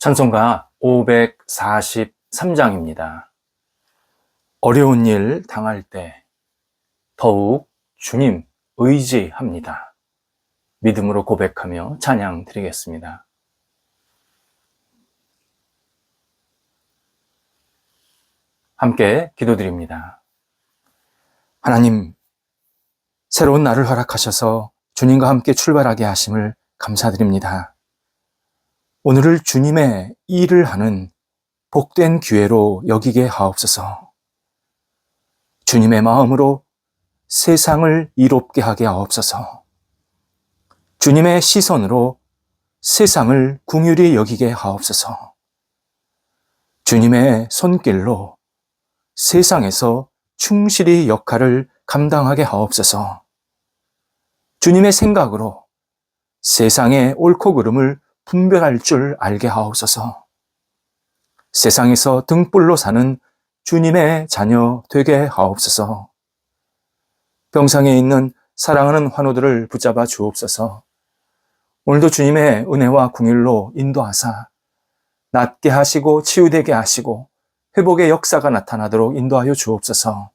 찬송가 543장입니다. 어려운 일 당할 때 더욱 주님 의지합니다. 믿음으로 고백하며 찬양 드리겠습니다. 함께 기도드립니다. 하나님, 새로운 날을 허락하셔서 주님과 함께 출발하게 하심을 감사드립니다. 오늘을 주님의 일을 하는 복된 기회로 여기게 하옵소서. 주님의 마음으로 세상을 이롭게 하게 하옵소서. 주님의 시선으로 세상을 긍휼히 여기게 하옵소서. 주님의 손길로 세상에서 충실히 역할을 감당하게 하옵소서. 주님의 생각으로 세상의 옳고 그름을 분별할 줄 알게 하옵소서. 세상에서 등불로 사는 주님의 자녀 되게 하옵소서. 병상에 있는 사랑하는 환우들을 붙잡아 주옵소서. 오늘도 주님의 은혜와 긍휼로 인도하사 낫게 하시고 치유되게 하시고 회복의 역사가 나타나도록 인도하여 주옵소서.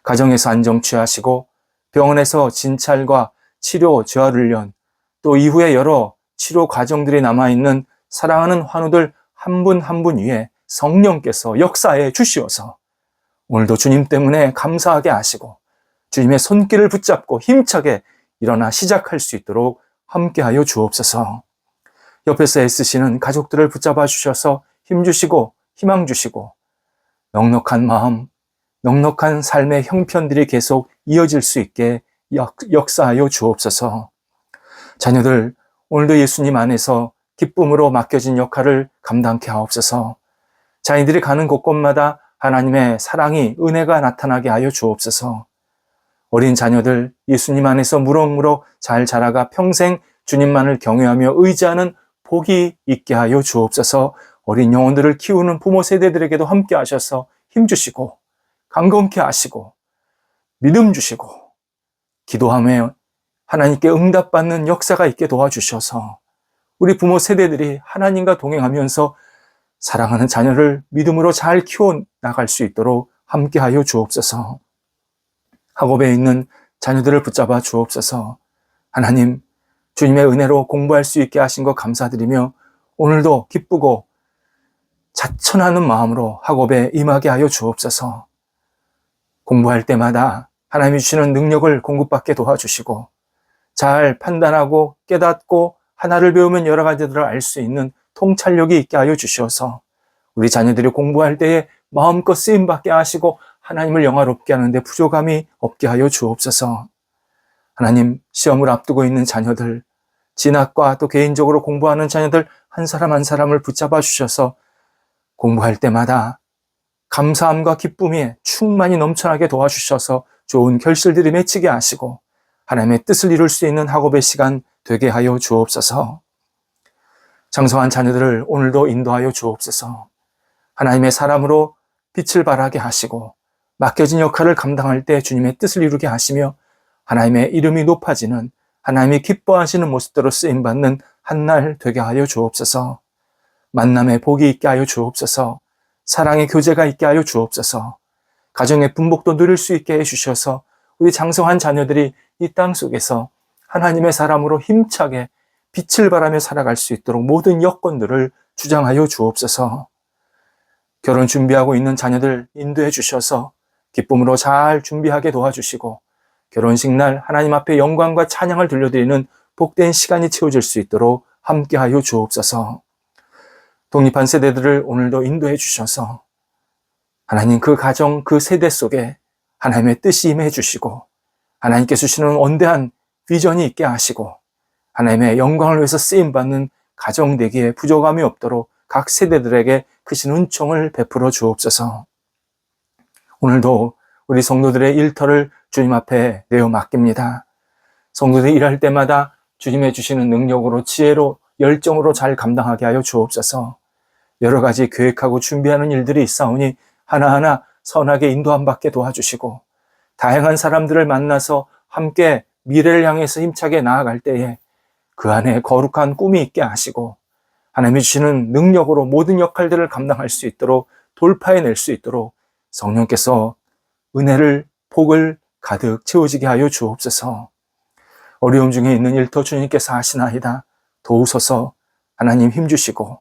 가정에서 안정 취하시고 병원에서 진찰과 치료 재활훈련 또 이후에 여러 치료 과정들이 남아있는 사랑하는 환우들 한 분 한 분 위에 성령께서 역사해 주시어서 오늘도 주님 때문에 감사하게 하시고 주님의 손길을 붙잡고 힘차게 일어나 시작할 수 있도록 함께하여 주옵소서. 옆에서 애쓰시는 가족들을 붙잡아 주셔서 힘주시고 희망 주시고 넉넉한 마음, 넉넉한 삶의 형편들이 계속 이어질 수 있게 역사하여 주옵소서. 자녀들 오늘도 예수님 안에서 기쁨으로 맡겨진 역할을 감당케 하옵소서. 자녀들이 가는 곳곳마다 하나님의 사랑이 은혜가 나타나게 하여 주옵소서. 어린 자녀들 예수님 안에서 무럭무럭 잘 자라가 평생 주님만을 경외하며 의지하는 복이 있게 하여 주옵소서. 어린 영혼들을 키우는 부모 세대들에게도 함께 하셔서 힘주시고 강건케 하시고 믿음 주시고 기도하며 하나님께 응답받는 역사가 있게 도와주셔서 우리 부모 세대들이 하나님과 동행하면서 사랑하는 자녀를 믿음으로 잘 키워나갈 수 있도록 함께하여 주옵소서. 학업에 있는 자녀들을 붙잡아 주옵소서. 하나님, 주님의 은혜로 공부할 수 있게 하신 것 감사드리며 오늘도 기쁘고 자천하는 마음으로 학업에 임하게 하여 주옵소서. 공부할 때마다 하나님이 주시는 능력을 공급받게 도와주시고 잘 판단하고 깨닫고 하나를 배우면 여러 가지들을 알 수 있는 통찰력이 있게 하여 주셔서 우리 자녀들이 공부할 때에 마음껏 쓰임받게 하시고 하나님을 영화롭게 하는데 부족함이 없게 하여 주옵소서. 하나님, 시험을 앞두고 있는 자녀들, 진학과 또 개인적으로 공부하는 자녀들 한 사람 한 사람을 붙잡아 주셔서 공부할 때마다 감사함과 기쁨이 충만히 넘쳐나게 도와주셔서 좋은 결실들이 맺히게 하시고 하나님의 뜻을 이룰 수 있는 학업의 시간 되게 하여 주옵소서. 장성한 자녀들을 오늘도 인도하여 주옵소서. 하나님의 사람으로 빛을 발하게 하시고 맡겨진 역할을 감당할 때 주님의 뜻을 이루게 하시며 하나님의 이름이 높아지는 하나님이 기뻐하시는 모습대로 쓰임받는 한 날 되게 하여 주옵소서. 만남의 복이 있게 하여 주옵소서. 사랑의 교제가 있게 하여 주옵소서. 가정의 분복도 누릴 수 있게 해주셔서 우리 장성한 자녀들이 이 땅 속에서 하나님의 사람으로 힘차게 빛을 발하며 살아갈 수 있도록 모든 여건들을 주장하여 주옵소서. 결혼 준비하고 있는 자녀들 인도해 주셔서 기쁨으로 잘 준비하게 도와주시고 결혼식 날 하나님 앞에 영광과 찬양을 들려드리는 복된 시간이 채워질 수 있도록 함께하여 주옵소서. 독립한 세대들을 오늘도 인도해 주셔서 하나님 그 가정, 그 세대 속에 하나님의 뜻이 임해 주시고 하나님께서 주시는 원대한 비전이 있게 하시고 하나님의 영광을 위해서 쓰임받는 가정 되기에 부족함이 없도록 각 세대들에게 크신 은총을 베풀어 주옵소서. 오늘도 우리 성도들의 일터를 주님 앞에 내어 맡깁니다. 성도들이 일할 때마다 주님의 주시는 능력으로 지혜로 열정으로 잘 감당하게 하여 주옵소서. 여러 가지 계획하고 준비하는 일들이 있사오니 하나하나 선하게 인도함 받게 도와주시고 다양한 사람들을 만나서 함께 미래를 향해서 힘차게 나아갈 때에 그 안에 거룩한 꿈이 있게 하시고 하나님이 주시는 능력으로 모든 역할들을 감당할 수 있도록 돌파해낼 수 있도록 성령께서 은혜를, 복을 가득 채워지게 하여 주옵소서. 어려움 중에 있는 일터 주님께서 하시나이다. 도우소서. 하나님 힘주시고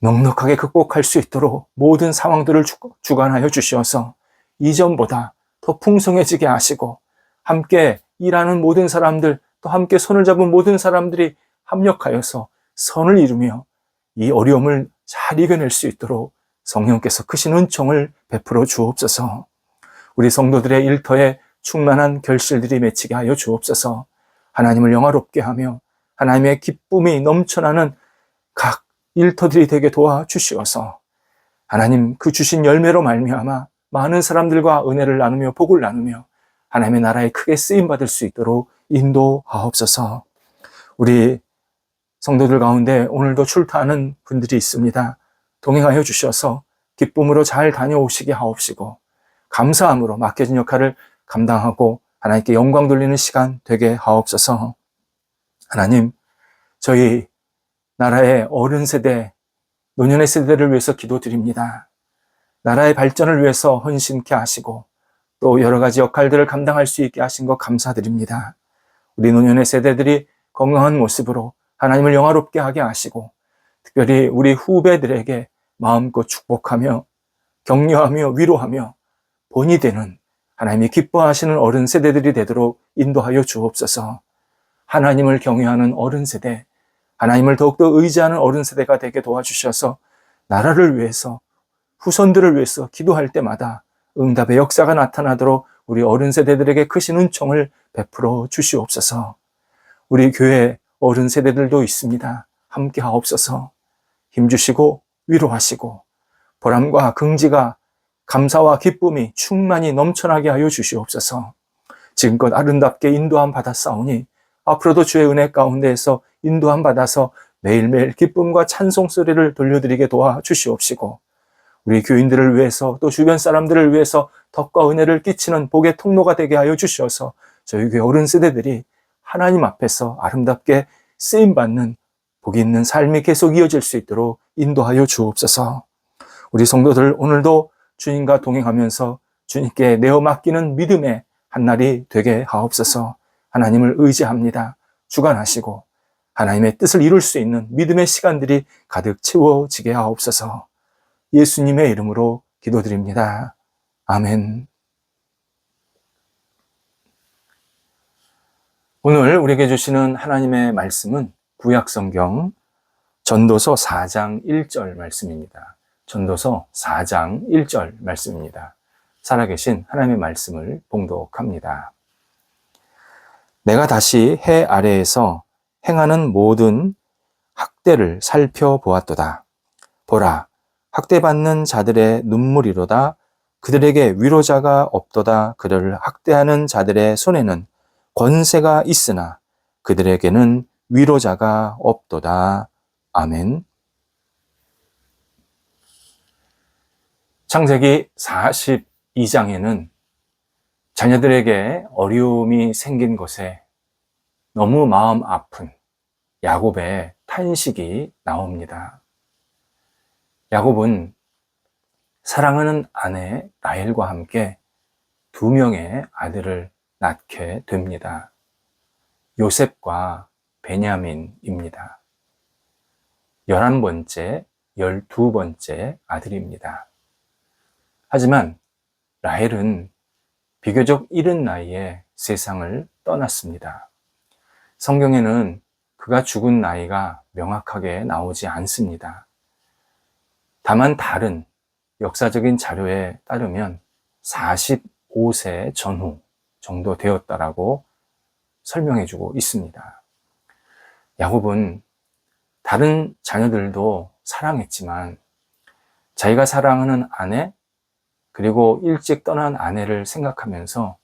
넉넉하게 극복할 수 있도록 모든 상황들을 주관하여 주시어서 이전보다 더 풍성해지게 하시고 함께 일하는 모든 사람들, 또 함께 손을 잡은 모든 사람들이 합력하여서 선을 이루며 이 어려움을 잘 이겨낼 수 있도록 성령께서 크신 은총을 베풀어 주옵소서. 우리 성도들의 일터에 충만한 결실들이 맺히게 하여 주옵소서. 하나님을 영화롭게 하며 하나님의 기쁨이 넘쳐나는 각 일터들이 되게 도와주시어서 하나님 그 주신 열매로 말미암아 많은 사람들과 은혜를 나누며 복을 나누며 하나님의 나라에 크게 쓰임받을 수 있도록 인도하옵소서. 우리 성도들 가운데 오늘도 출타하는 분들이 있습니다. 동행하여 주셔서 기쁨으로 잘 다녀오시게 하옵시고 감사함으로 맡겨진 역할을 감당하고 하나님께 영광 돌리는 시간 되게 하옵소서. 하나님, 저희 나라의 어른 세대, 노년의 세대를 위해서 기도드립니다. 나라의 발전을 위해서 헌신케 하시고 또 여러 가지 역할들을 감당할 수 있게 하신 것 감사드립니다. 우리 노년의 세대들이 건강한 모습으로 하나님을 영화롭게 하게 하시고 특별히 우리 후배들에게 마음껏 축복하며 격려하며 위로하며 본이 되는 하나님이 기뻐하시는 어른 세대들이 되도록 인도하여 주옵소서. 하나님을 경외하는 어른 세대, 하나님을 더욱더 의지하는 어른 세대가 되게 도와주셔서 나라를 위해서, 후손들을 위해서 기도할 때마다 응답의 역사가 나타나도록 우리 어른 세대들에게 크신 은총을 베풀어 주시옵소서. 우리 교회 어른 세대들도 있습니다. 함께 하옵소서. 힘주시고 위로하시고 보람과 긍지가 감사와 기쁨이 충만히 넘쳐나게 하여 주시옵소서. 지금껏 아름답게 인도함 받았사오니 앞으로도 주의 은혜 가운데에서 인도함 받아서 매일매일 기쁨과 찬송 소리를 돌려드리게 도와주시옵시고 우리 교인들을 위해서 또 주변 사람들을 위해서 덕과 은혜를 끼치는 복의 통로가 되게 하여 주셔서 저희 교회 어른 세대들이 하나님 앞에서 아름답게 쓰임받는 복이 있는 삶이 계속 이어질 수 있도록 인도하여 주옵소서. 우리 성도들 오늘도 주님과 동행하면서 주님께 내어 맡기는 믿음의 한날이 되게 하옵소서. 하나님을 의지합니다. 주관하시고 하나님의 뜻을 이룰 수 있는 믿음의 시간들이 가득 채워지게 하옵소서. 예수님의 이름으로 기도드립니다. 아멘. 오늘 우리에게 주시는 하나님의 말씀은 구약성경 전도서 4장 1절 말씀입니다. 전도서 4장 1절 말씀입니다. 살아계신 하나님의 말씀을 봉독합니다. 내가 다시 해 아래에서 행하는 모든 학대를 살펴보았도다. 보라, 학대받는 자들의 눈물이로다. 그들에게 위로자가 없도다. 그들을 학대하는 자들의 손에는 권세가 있으나 그들에게는 위로자가 없도다. 아멘. 창세기 42장에는 자녀들에게 어려움이 생긴 것에 너무 마음 아픈 야곱의 탄식이 나옵니다. 야곱은 사랑하는 아내 라헬과 함께 2명의 아들을 낳게 됩니다. 요셉과 베냐민입니다. 11번째, 12번째 아들입니다. 하지만 라헬은 비교적 이른 나이에 세상을 떠났습니다. 성경에는 그가 죽은 나이가 명확하게 나오지 않습니다. 다만 다른 역사적인 자료에 따르면 45세 전후 정도 되었다라고 설명해주고 있습니다. 야곱은 다른 자녀들도 사랑했지만 자기가 사랑하는 아내 그리고 일찍 떠난 아내를 생각하면서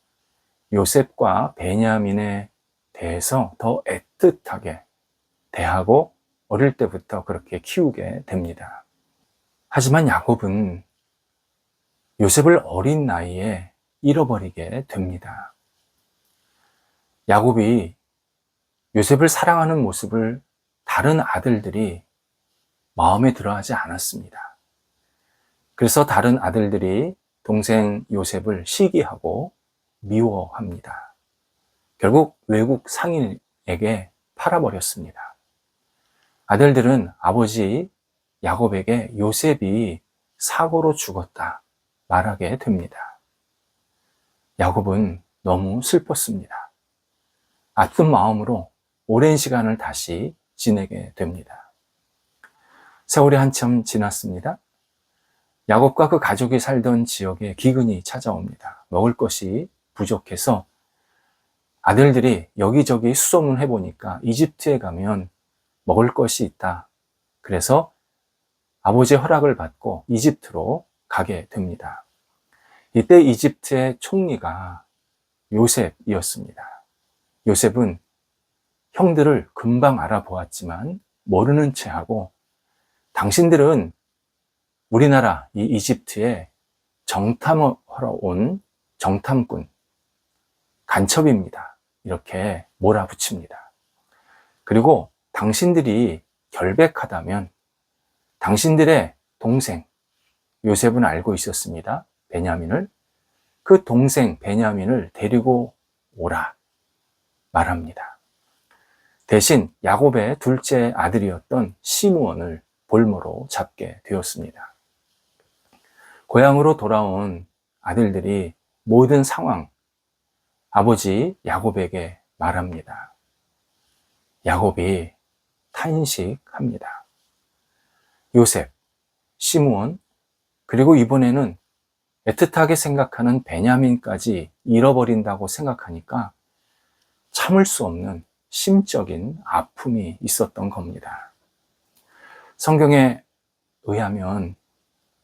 요셉과 베냐민에 대해서 더 애틋하게 대하고 어릴 때부터 그렇게 키우게 됩니다. 하지만 야곱은 요셉을 어린 나이에 잃어버리게 됩니다. 야곱이 요셉을 사랑하는 모습을 다른 아들들이 마음에 들어하지 않았습니다. 그래서 다른 아들들이 동생 요셉을 시기하고 미워합니다. 결국 외국 상인에게 팔아버렸습니다. 아들들은 아버지 야곱에게 요셉이 사고로 죽었다 말하게 됩니다. 야곱은 너무 슬펐습니다. 아픈 마음으로 오랜 시간을 다시 지내게 됩니다. 세월이 한참 지났습니다. 야곱과 그 가족이 살던 지역에 기근이 찾아옵니다. 먹을 것이 부족해서 아들들이 여기저기 수소문해 보니까 이집트에 가면 먹을 것이 있다. 그래서 아버지의 허락을 받고 이집트로 가게 됩니다. 이때 이집트의 총리가 요셉이었습니다. 요셉은 형들을 금방 알아보았지만 모르는 채 하고, 당신들은 우리나라 이 이집트에 정탐하러 온 정탐꾼, 간첩입니다. 이렇게 몰아붙입니다. 그리고 당신들이 결백하다면 당신들의 동생 요셉은 알고 있었습니다. 베냐민을. 그 동생 베냐민을 데리고 오라 말합니다. 대신 야곱의 둘째 아들이었던 시므온을 볼모로 잡게 되었습니다. 고향으로 돌아온 아들들이 모든 상황 아버지 야곱에게 말합니다. 야곱이 탄식합니다. 요셉, 시므온, 그리고 이번에는 애틋하게 생각하는 베냐민까지 잃어버린다고 생각하니까 참을 수 없는 심적인 아픔이 있었던 겁니다. 성경에 의하면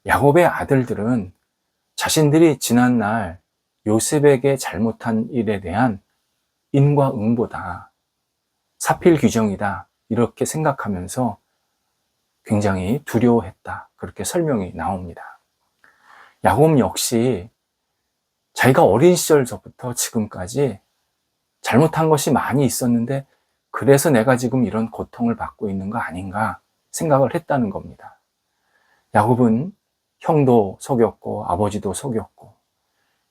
야곱의 아들들은 자신들이 지난날 요셉에게 잘못한 일에 대한 인과응보다, 사필귀정이다 이렇게 생각하면서 굉장히 두려워했다, 그렇게 설명이 나옵니다. 야곱 역시 자기가 어린 시절부터 지금까지 잘못한 것이 많이 있었는데 그래서 내가 지금 이런 고통을 받고 있는 거 아닌가 생각을 했다는 겁니다. 야곱은 형도 속였고 아버지도 속였고,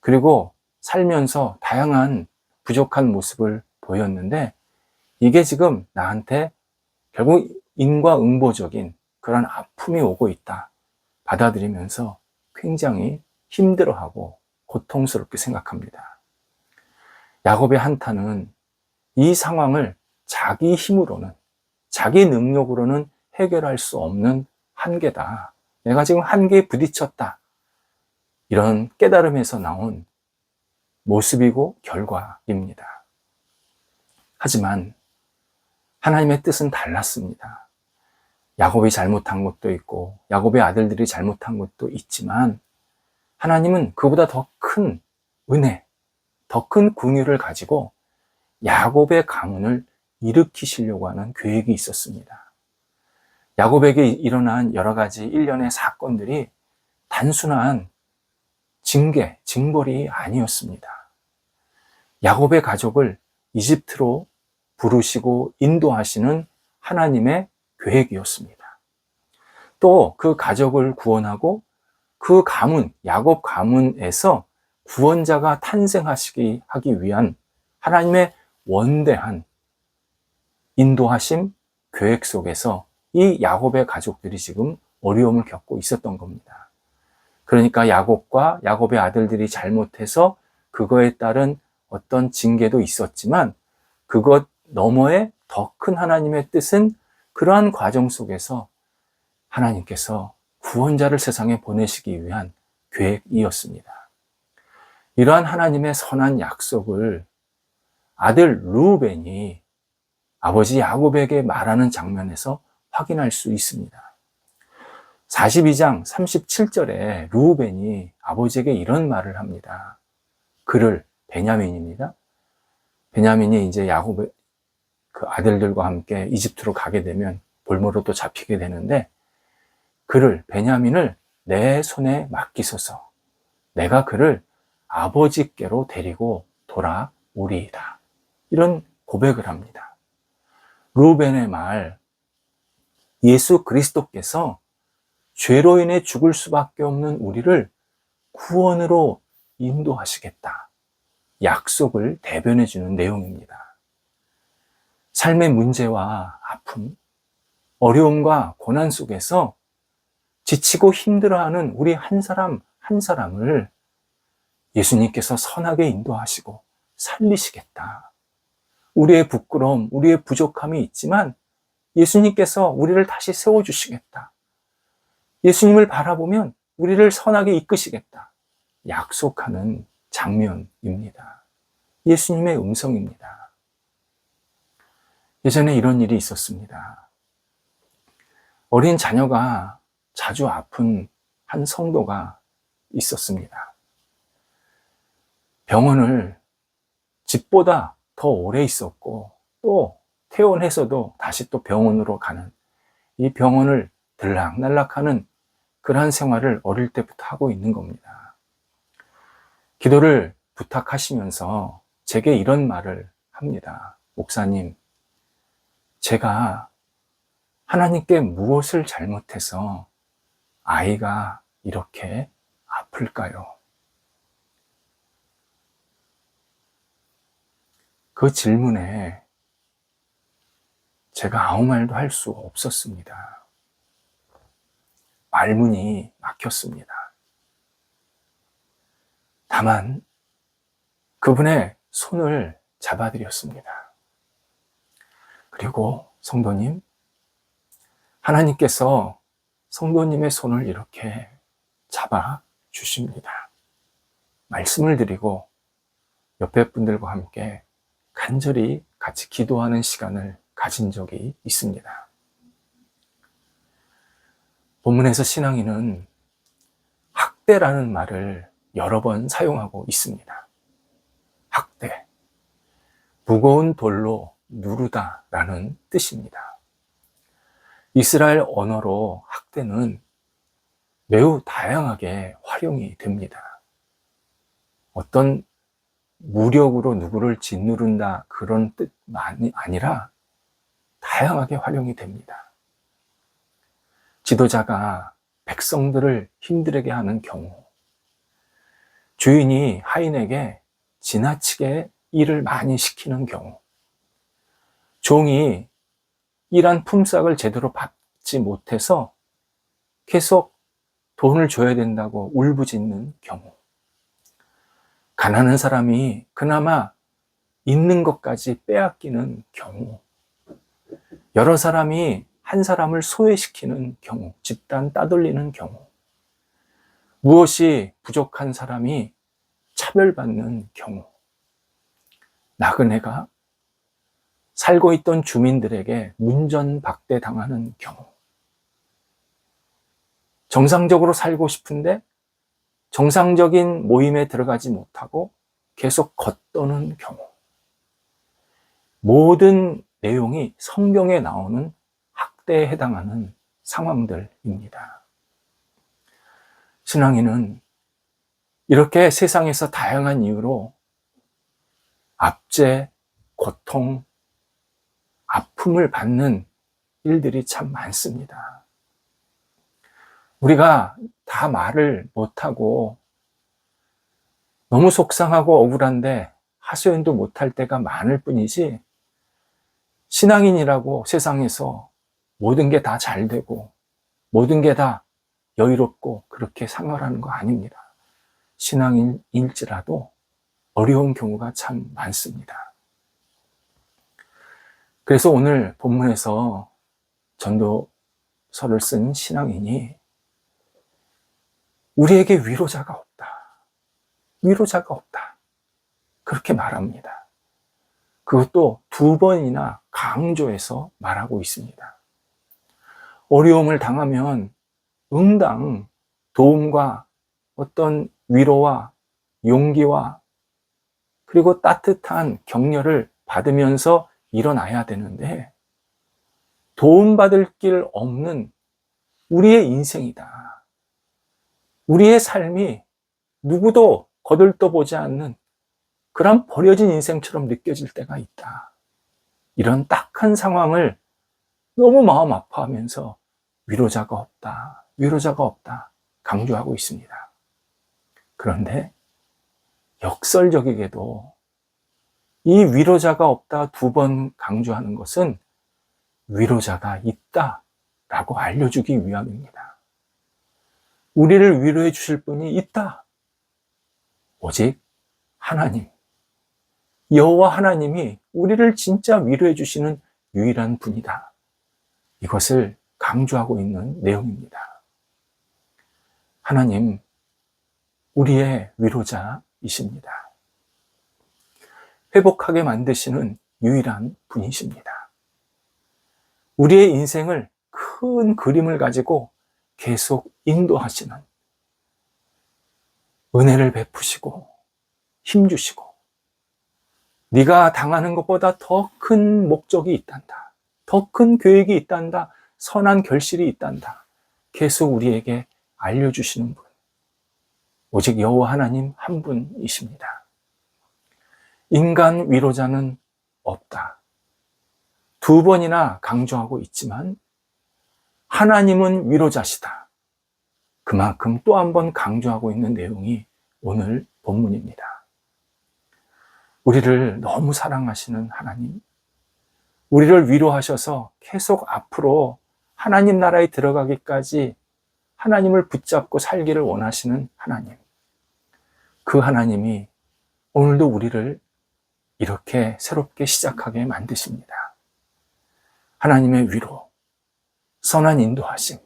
그리고 살면서 다양한 부족한 모습을 보였는데 이게 지금 나한테 결국 인과응보적인 그런 아픔이 오고 있다 받아들이면서 굉장히 힘들어하고 고통스럽게 생각합니다. 야곱의 한탄은 이 상황을 자기 힘으로는, 자기 능력으로는 해결할 수 없는 한계다. 내가 지금 한계에 부딪혔다. 이런 깨달음에서 나온 모습이고 결과입니다. 하지만 하나님의 뜻은 달랐습니다. 야곱이 잘못한 것도 있고 야곱의 아들들이 잘못한 것도 있지만 하나님은 그보다 더 큰 은혜, 더 큰 긍휼을 가지고 야곱의 가문을 일으키시려고 하는 계획이 있었습니다. 야곱에게 일어난 여러 가지 일련의 사건들이 단순한 징계, 징벌이 아니었습니다. 야곱의 가족을 이집트로 부르시고 인도하시는 하나님의 계획이었습니다. 또 그 가족을 구원하고 그 가문, 야곱 가문에서 구원자가 탄생하시기 하기 위한 하나님의 원대한 인도하심 계획 속에서 이 야곱의 가족들이 지금 어려움을 겪고 있었던 겁니다. 그러니까 야곱과 야곱의 아들들이 잘못해서 그거에 따른 어떤 징계도 있었지만 그것 너머에 더 큰 하나님의 뜻은 그러한 과정 속에서 하나님께서 구원자를 세상에 보내시기 위한 계획이었습니다. 이러한 하나님의 선한 약속을 아들 르우벤이 아버지 야곱에게 말하는 장면에서 확인할 수 있습니다. 42장 37절에 르우벤이 아버지에게 이런 말을 합니다. 그를, 베냐민입니다. 베냐민이 이제 야곱의 그 아들들과 함께 이집트로 가게 되면 볼모로 또 잡히게 되는데, 그를, 베냐민을 내 손에 맡기소서. 내가 그를 아버지께로 데리고 돌아오리이다. 이런 고백을 합니다. 르우벤의 말, 예수 그리스도께서 죄로 인해 죽을 수밖에 없는 우리를 구원으로 인도하시겠다. 약속을 대변해 주는 내용입니다. 삶의 문제와 아픔, 어려움과 고난 속에서 지치고 힘들어하는 우리 한 사람 한 사람을 예수님께서 선하게 인도하시고 살리시겠다. 우리의 부끄러움, 우리의 부족함이 있지만 예수님께서 우리를 다시 세워주시겠다. 예수님을 바라보면 우리를 선하게 이끄시겠다. 약속하는 장면입니다. 예수님의 음성입니다. 예전에 이런 일이 있었습니다. 어린 자녀가 자주 아픈 한 성도가 있었습니다. 병원을 집보다 더 오래 있었고 또 퇴원해서도 다시 또 병원으로 가는, 이 병원을 들락날락하는 그러한 생활을 어릴 때부터 하고 있는 겁니다. 기도를 부탁하시면서 제게 이런 말을 합니다. 목사님, 제가 하나님께 무엇을 잘못해서 아이가 이렇게 아플까요? 그 질문에 제가 아무 말도 할 수 없었습니다. 말문이 막혔습니다. 다만 그분의 손을 잡아드렸습니다. 그리고 성도님, 하나님께서 성도님의 손을 이렇게 잡아 주십니다. 말씀을 드리고 옆에 분들과 함께 간절히 같이 기도하는 시간을 가진 적이 있습니다. 본문에서 신앙인은 학대라는 말을 여러 번 사용하고 있습니다. 학대, 무거운 돌로 누르다라는 뜻입니다. 이스라엘 언어로 학대는 매우 다양하게 활용이 됩니다. 어떤 무력으로 누구를 짓누른다 그런 뜻만이 아니라 다양하게 활용이 됩니다. 지도자가 백성들을 힘들게 하는 경우, 주인이 하인에게 지나치게 일을 많이 시키는 경우, 종이 일한 품삯을 제대로 받지 못해서 계속 돈을 줘야 된다고 울부짖는 경우, 가난한 사람이 그나마 있는 것까지 빼앗기는 경우, 여러 사람이 한 사람을 소외시키는 경우, 집단 따돌리는 경우, 무엇이 부족한 사람이 차별받는 경우, 나그네가 살고 있던 주민들에게 문전박대 당하는 경우, 정상적으로 살고 싶은데 정상적인 모임에 들어가지 못하고 계속 겉도는 경우, 모든 내용이 성경에 나오는 학대에 해당하는 상황들입니다. 신앙인은 이렇게 세상에서 다양한 이유로 압제, 고통, 아픔을 받는 일들이 참 많습니다. 우리가 다 말을 못하고 너무 속상하고 억울한데 하소연도 못할 때가 많을 뿐이지, 신앙인이라고 세상에서 모든 게 다 잘 되고 모든 게 다 여유롭고 그렇게 생활하는 거 아닙니다. 신앙인일지라도 어려운 경우가 참 많습니다. 그래서 오늘 본문에서 전도서를 쓴 신앙인이 우리에게 위로자가 없다. 위로자가 없다. 그렇게 말합니다. 그것도 2번이나 강조해서 말하고 있습니다. 어려움을 당하면 응당 도움과 어떤 위로와 용기와 그리고 따뜻한 격려를 받으면서 일어나야 되는데, 도움받을 길 없는 우리의 인생이다. 우리의 삶이 누구도 거들떠보지 않는 그런 버려진 인생처럼 느껴질 때가 있다. 이런 딱한 상황을 너무 마음 아파하면서 위로자가 없다, 위로자가 없다 강조하고 있습니다. 그런데 역설적이게도 이 위로자가 없다 2번 강조하는 것은 위로자가 있다라고 알려주기 위함입니다. 우리를 위로해 주실 분이 있다. 오직 하나님, 여호와 하나님이 우리를 진짜 위로해 주시는 유일한 분이다. 이것을 강조하고 있는 내용입니다. 하나님, 우리의 위로자이십니다. 회복하게 만드시는 유일한 분이십니다. 우리의 인생을 큰 그림을 가지고 계속 인도하시는, 은혜를 베푸시고 힘주시고 네가 당하는 것보다 더 큰 목적이 있단다, 더 큰 계획이 있단다, 선한 결실이 있단다 계속 우리에게 알려주시는 분, 오직 여호와 하나님 한 분이십니다. 인간 위로자는 없다. 2번이나 강조하고 있지만 하나님은 위로자시다. 그만큼 또 한 번 강조하고 있는 내용이 오늘 본문입니다. 우리를 너무 사랑하시는 하나님, 우리를 위로하셔서 계속 앞으로 하나님 나라에 들어가기까지 하나님을 붙잡고 살기를 원하시는 하나님, 그 하나님이 오늘도 우리를 이렇게 새롭게 시작하게 만드십니다. 하나님의 위로, 선한 인도하심,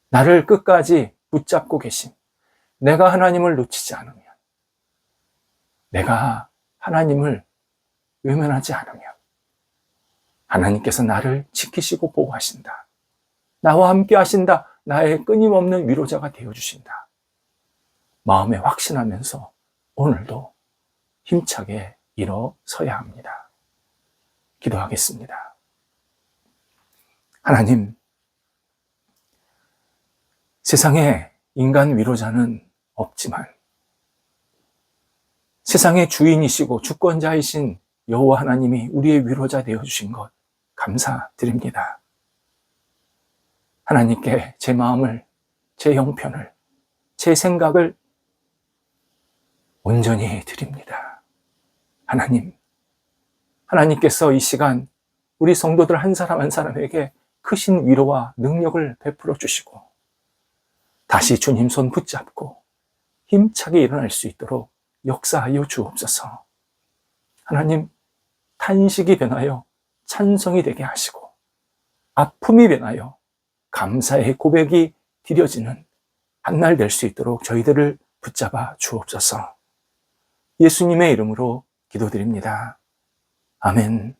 나를 끝까지 붙잡고 계심, 내가 하나님을 놓치지 않으면, 내가 하나님을 외면하지 않으면 하나님께서 나를 지키시고 보호하신다, 나와 함께 하신다, 나의 끊임없는 위로자가 되어주신다 마음에 확신하면서 오늘도 힘차게 일어서야 합니다. 기도하겠습니다. 하나님, 세상에 인간 위로자는 없지만 세상의 주인이시고 주권자이신 여호와 하나님이 우리의 위로자 되어주신 것 감사드립니다. 하나님께 제 마음을, 제 형편을, 제 생각을 온전히 드립니다. 하나님, 하나님께서 이 시간 우리 성도들 한 사람 한 사람에게 크신 위로와 능력을 베풀어 주시고 다시 주님 손 붙잡고 힘차게 일어날 수 있도록 역사하여 주옵소서. 하나님, 탄식이 변하여 찬송이 되게 하시고 아픔이 변하여 감사의 고백이 드려지는 한날 될 수 있도록 저희들을 붙잡아 주옵소서. 예수님의 이름으로 기도드립니다. 아멘.